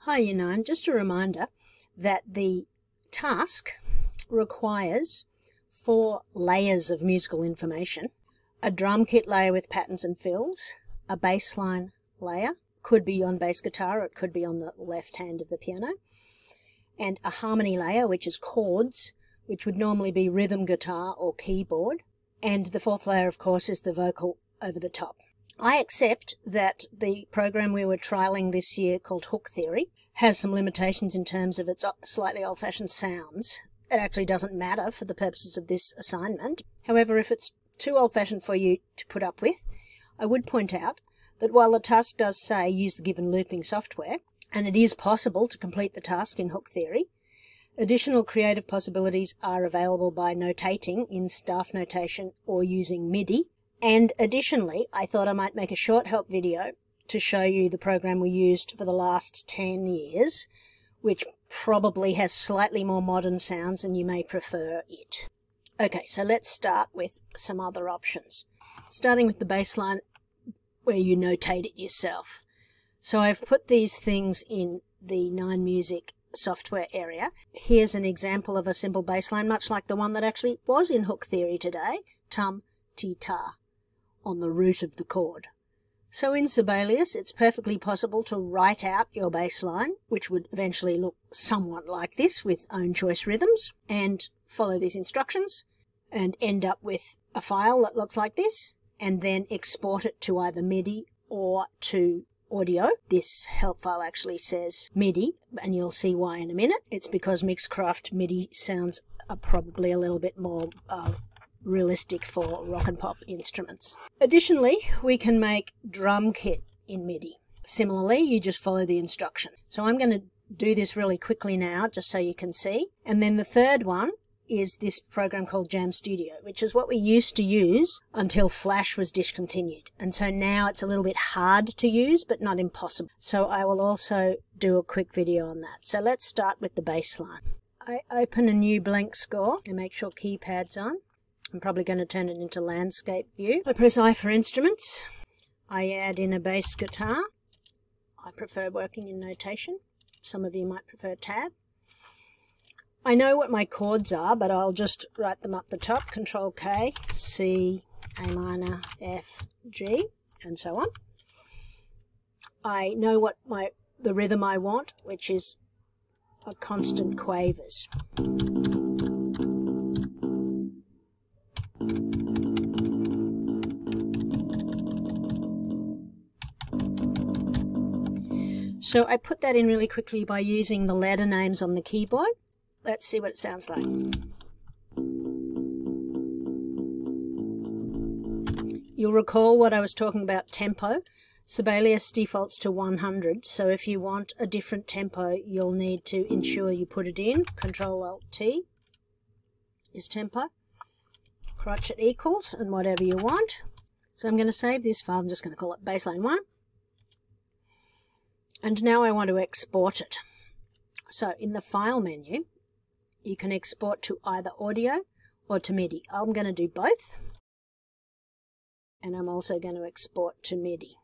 Hi Unan, just a reminder that the task requires 4 layers of musical information: a drum kit layer with patterns and fills, a bass line layer, could be on bass guitar or it could be on the left hand of the piano, and a harmony layer, which is chords, which would normally be rhythm guitar or keyboard, and the 4th layer, of course, is the vocal over the top. I accept that the program we were trialling this year, called Hook Theory, has some limitations in terms of its slightly old-fashioned sounds. It actually doesn't matter for the purposes of this assignment. However, if it's too old-fashioned for you to put up with, I would point out that while the task does say use the given looping software, and it is possible to complete the task in Hook Theory, additional creative possibilities are available by notating in staff notation or using MIDI. And additionally, I thought I might make a short help video to show you the program we used for the last 10 years, which probably has slightly more modern sounds and you may prefer it. Okay, so let's start with some other options. Starting with the bass line where you notate it yourself. So I've put these things in the 9Music software area. Here's an example of a simple bass line, much like the one that actually was in Hook Theory today, tum, ti, ta, on the root of the chord. So in Sibelius, it's perfectly possible to write out your bass line, which would eventually look somewhat like this with own choice rhythms, and follow these instructions and end up with a file that looks like this, and then export it to either MIDI or to audio. This help file actually says MIDI, and you'll see why in a minute. It's because MIXcrtaft MIDI sounds are probably a little bit more realistic for rock and pop instruments. Additionally, we can make drum kit in MIDI. Similarly, you just follow the instruction. So I'm going to do this really quickly now, just so you can see. And then the third one is this program called JamStudio, which is what we used to use until Flash was discontinued. And so now it's a little bit hard to use, but not impossible. So I will also do a quick video on that. So let's start with the bass line. I open a new blank score and make sure keypad's on. I'm probably going to turn it into landscape view. I press I for instruments. I add in a bass guitar. I prefer working in notation. Some of you might prefer tab. I know what my chords are, but I'll just write them up the top. Control K, C, A minor, F, G, and so on. I know what the rhythm I want, which is a constant quavers. So I put that in really quickly by using the letter names on the keyboard. Let's see what it sounds like. You'll recall what I was talking about tempo. Sibelius defaults to 100, so if you want a different tempo, you'll need to ensure you put it in. Control-Alt-T is tempo. Crotchet equals and whatever you want. So I'm going to save this file. I'm just going to call it bassline 1. And now I want to export it. So in the File menu, you can export to either audio or to MIDI. I'm going to do both. And I'm also going to export to MIDI,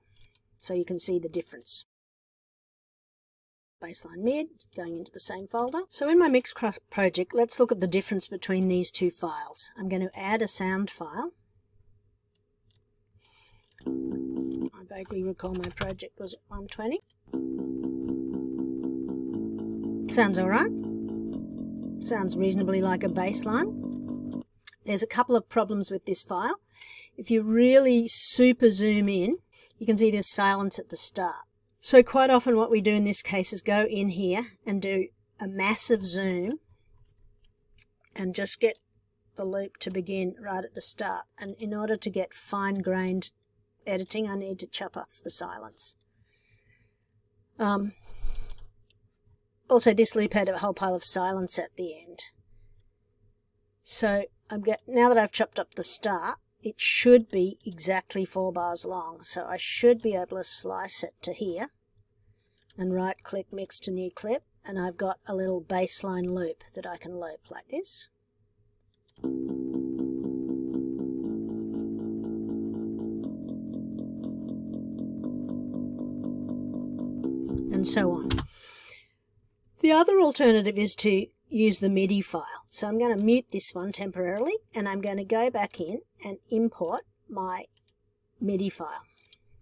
so you can see the difference. Bassline mid, going into the same folder. So in my MIXcrtaft project, let's look at the difference between these two files. I'm going to add a sound file. I vaguely recall my project was at 120. Sounds alright. Sounds reasonably like a bass line. There's a couple of problems with this file. If you really super zoom in, you can see there's silence at the start. So quite often what we do in this case is go in here and do a massive zoom and just get the loop to begin right at the start. And in order to get fine-grained editing, I need to chop off the silence. Also, this loop had a whole pile of silence at the end. So now that I've chopped up the start, it should be exactly 4 bars long. So I should be able to slice it to here and right-click Mix to New Clip, and I've got a little bassline loop that I can loop like this. And so on. The other alternative is to use the MIDI file. So I'm going to mute this one temporarily, and I'm going to go back in and import my MIDI file,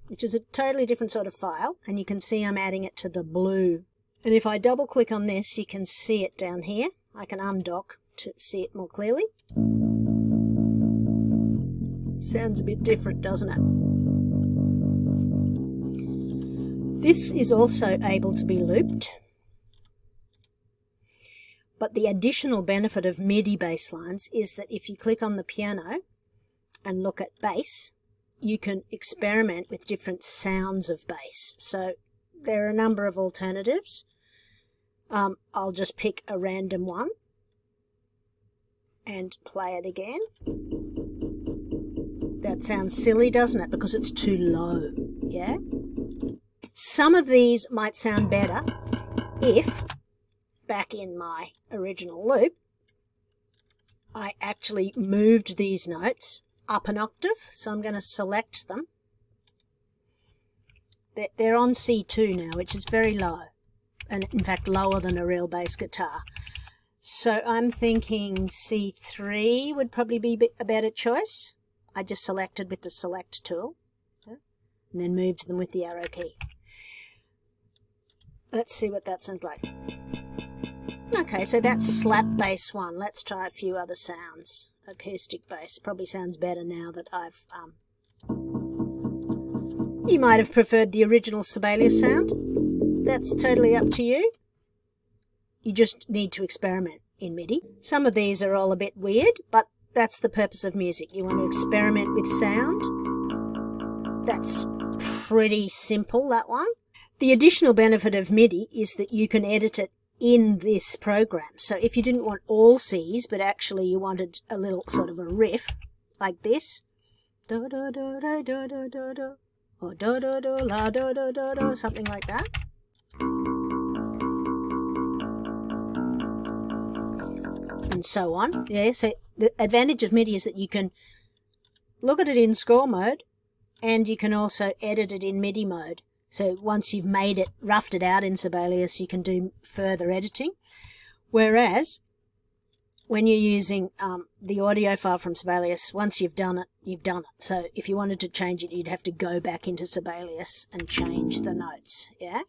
which is a totally different sort of file, and you can see I'm adding it to the blue. And if I double click on this, you can see it down here. I can undock to see it more clearly. Sounds a bit different, doesn't it? This is also able to be looped. But the additional benefit of MIDI bass lines is that if you click on the piano and look at bass, you can experiment with different sounds of bass. So there are a number of alternatives. I'll just pick a random one and play it again. That sounds silly, doesn't it? Because it's too low, yeah? Some of these might sound better if, back in my original loop, I actually moved these notes up an octave. So I'm going to select them. They're on C2 now, which is very low, and in fact lower than a real bass guitar. So I'm thinking C3 would probably be a better choice. I just selected with the select tool, and then moved them with the arrow key. Let's see what that sounds like. Okay, so that's slap bass 1. Let's try a few other sounds. Acoustic bass probably sounds better now that I've... You might have preferred the original Sibelius sound. That's totally up to you. You just need to experiment in MIDI. Some of these are all a bit weird, but that's the purpose of music. You want to experiment with sound. That's pretty simple, that one. The additional benefit of MIDI is that you can edit it in this program. So if you didn't want all C's, but actually you wanted a little sort of a riff, like this, do do do do do do do do, or do do do la do do do do, something like that. And so on. Yeah, so the advantage of MIDI is that you can look at it in score mode, and you can also edit it in MIDI mode. So once you've made it, roughed it out in Sibelius, you can do further editing. Whereas when you're using the audio file from Sibelius, once you've done it, you've done it. So if you wanted to change it, you'd have to go back into Sibelius and change the notes, yeah?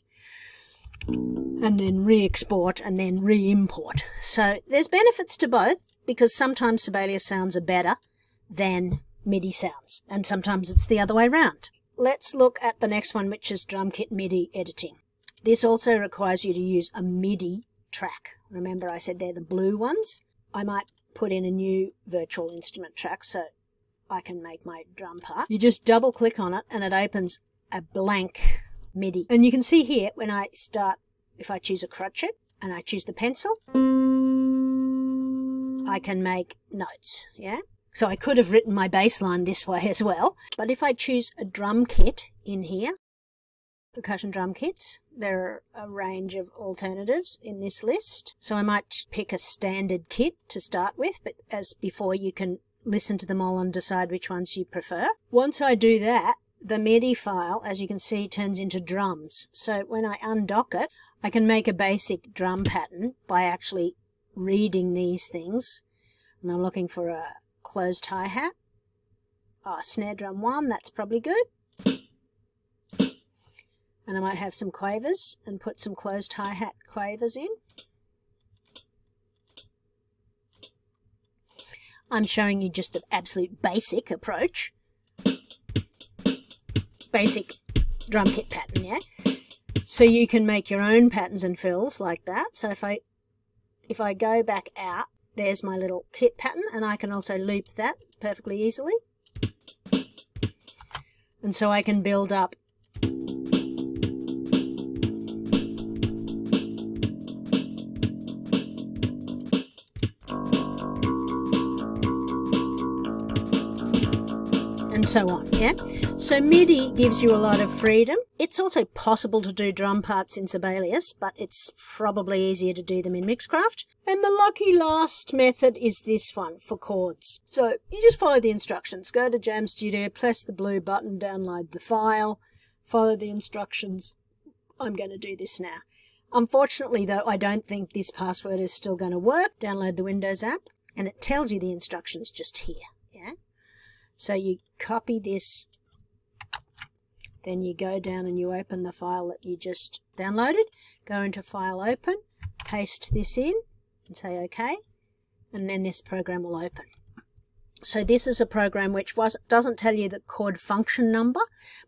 And then re-export and then re-import. So there's benefits to both, because sometimes Sibelius sounds are better than MIDI sounds, and sometimes it's the other way around. Let's look at the next one, which is drum kit MIDI editing. This also requires you to use a MIDI track. Remember I said they're the blue ones? I might put in a new virtual instrument track so I can make my drum part. You just double click on it and it opens a blank MIDI. And you can see here when I start, if I choose a crotchet and I choose the pencil, I can make notes, yeah? So I could have written my bass line this way as well. But if I choose a drum kit in here, percussion drum kits, there are a range of alternatives in this list. So I might pick a standard kit to start with, but as before, you can listen to them all and decide which ones you prefer. Once I do that, the MIDI file, as you can see, turns into drums. So when I undock it, I can make a basic drum pattern by actually reading these things. And I'm looking for a closed hi-hat. Oh, snare drum 1, that's probably good. And I might have some quavers and put some closed hi-hat quavers in. I'm showing you just the absolute basic approach. Basic drum kit pattern, yeah? So you can make your own patterns and fills like that. So if I go back out, there's my little kit pattern, and I can also loop that perfectly easily. And so I can build up and so on, yeah? So MIDI gives you a lot of freedom. It's also possible to do drum parts in Sibelius, but it's probably easier to do them in MIxcrtaft. And the lucky last method is this one for chords. So you just follow the instructions. Go to JamStudio, press the blue button, download the file, follow the instructions. I'm going to do this now. Unfortunately, though, I don't think this password is still going to work. Download the Windows app, and it tells you the instructions just here. Yeah. So you copy this, then you go down and you open the file that you just downloaded, go into File Open, paste this in, and say OK, and then this program will open. So this is a program which doesn't tell you the chord function number,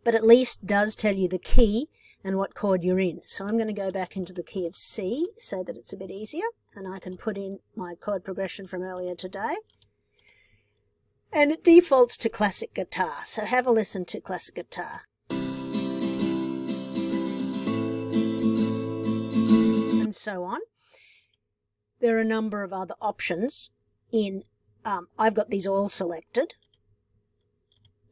but at least does tell you the key and what chord you're in. So I'm going to go back into the key of C so that it's a bit easier, and I can put in my chord progression from earlier today. And it defaults to classic guitar, so have a listen to classic guitar. And so on. There are a number of other options in, I've got these all selected.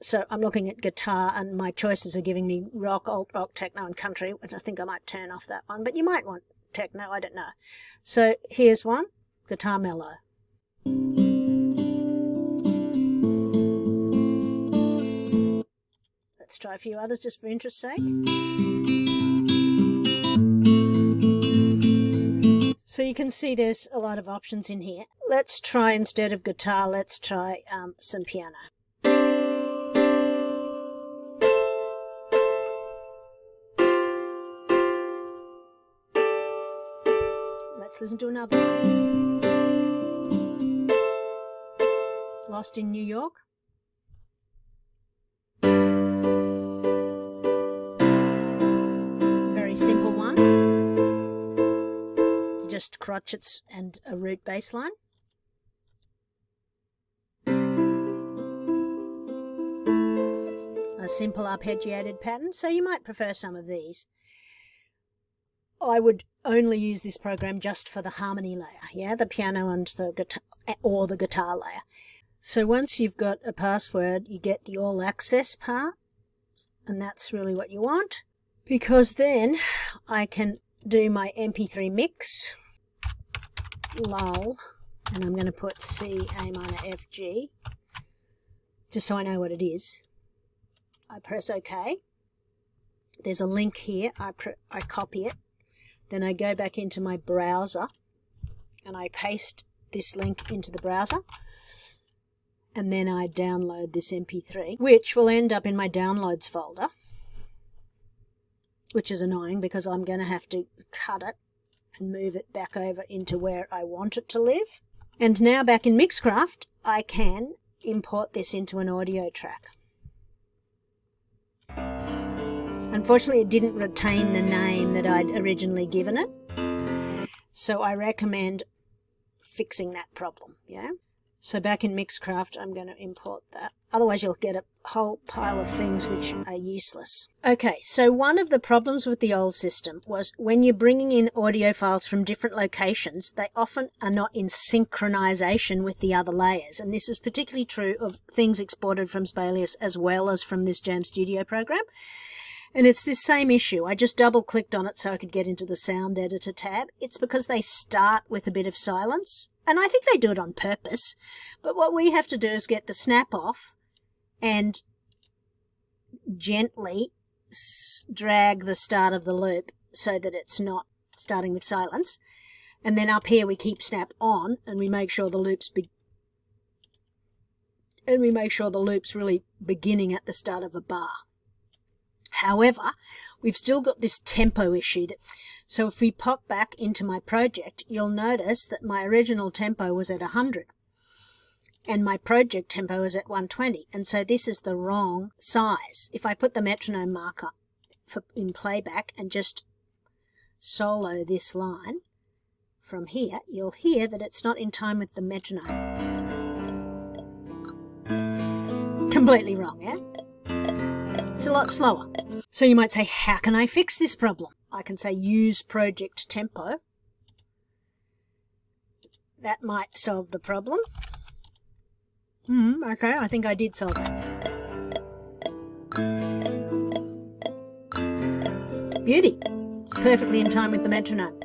So I'm looking at guitar and my choices are giving me rock, alt rock, techno and country, which I think I might turn off that one, but you might want techno, I don't know. So here's one, guitar mellow. Let's try a few others just for interest's sake. So you can see there's a lot of options in here. Let's try, instead of guitar, let's try some piano. Let's listen to another one. Lost in New York. Very simple one. Just crotchets and a root bass line. A simple arpeggiated pattern, so you might prefer some of these. I would only use this program just for the harmony layer, yeah, the piano and the guitar, or the guitar layer. So once you've got a password, you get the all access part, and that's really what you want, because then I can do my MP3 mix, lull, and I'm going to put C, A minor, F, G, just so I know what it is. I press OK. There's a link here. I copy it. Then I go back into my browser and I paste this link into the browser. And then I download this MP3, which will end up in my downloads folder, which is annoying because I'm going to have to cut it and move it back over into where I want it to live. And now back in MIXcrtaft, I can import this into an audio track. Unfortunately, it didn't retain the name that I'd originally given it, so I recommend fixing that problem, yeah? So back in MIXcrtaft, I'm going to import that. Otherwise, you'll get a whole pile of things which are useless. Okay, so one of the problems with the old system was when you're bringing in audio files from different locations, they often are not in synchronization with the other layers. And this was particularly true of things exported from Sibelius as well as from this JamStudio program. And it's this same issue. I just double-clicked on it so I could get into the sound editor tab. It's because they start with a bit of silence. And I think they do it on purpose. But what we have to do is get the snap off and gently drag the start of the loop so that it's not starting with silence. And then up here we keep snap on and we make sure the loop's really beginning at the start of a bar. However, we've still got this tempo issue. So if we pop back into my project, you'll notice that my original tempo was at 100 and my project tempo is at 120. And so this is the wrong size. If I put the metronome marker in playback and just solo this line from here, you'll hear that it's not in time with the metronome. Completely wrong, yeah? It's a lot slower. So you might say, how can I fix this problem? I can say use project tempo. That might solve the problem. Okay, I think I did solve it. Beauty. It's perfectly in time with the metronome.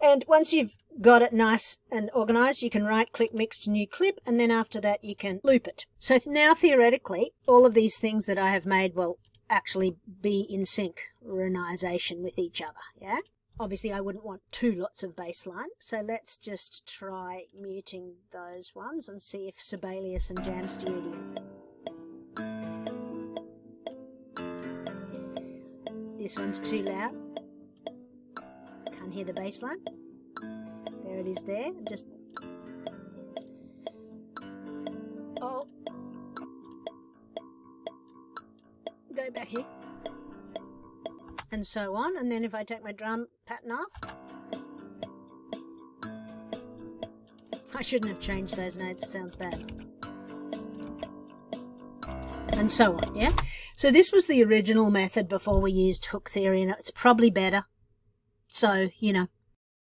And once you've got it nice and organized, you can right-click Mix to New Clip, and then after that you can loop it. So now theoretically, all of these things that I have made, well, actually be in synchronization with each other, yeah? Obviously I wouldn't want two lots of bass line, so let's just try muting those ones and see if Sibelius and JamStudio. This one's too loud. Can't hear the bass line. There it is there. Just... oh. Go back here. And so on. And then if I take my drum pattern off, I shouldn't have changed those notes, sounds bad. And so on, yeah? So this was the original method before we used hook theory, and it's probably better. So, you know,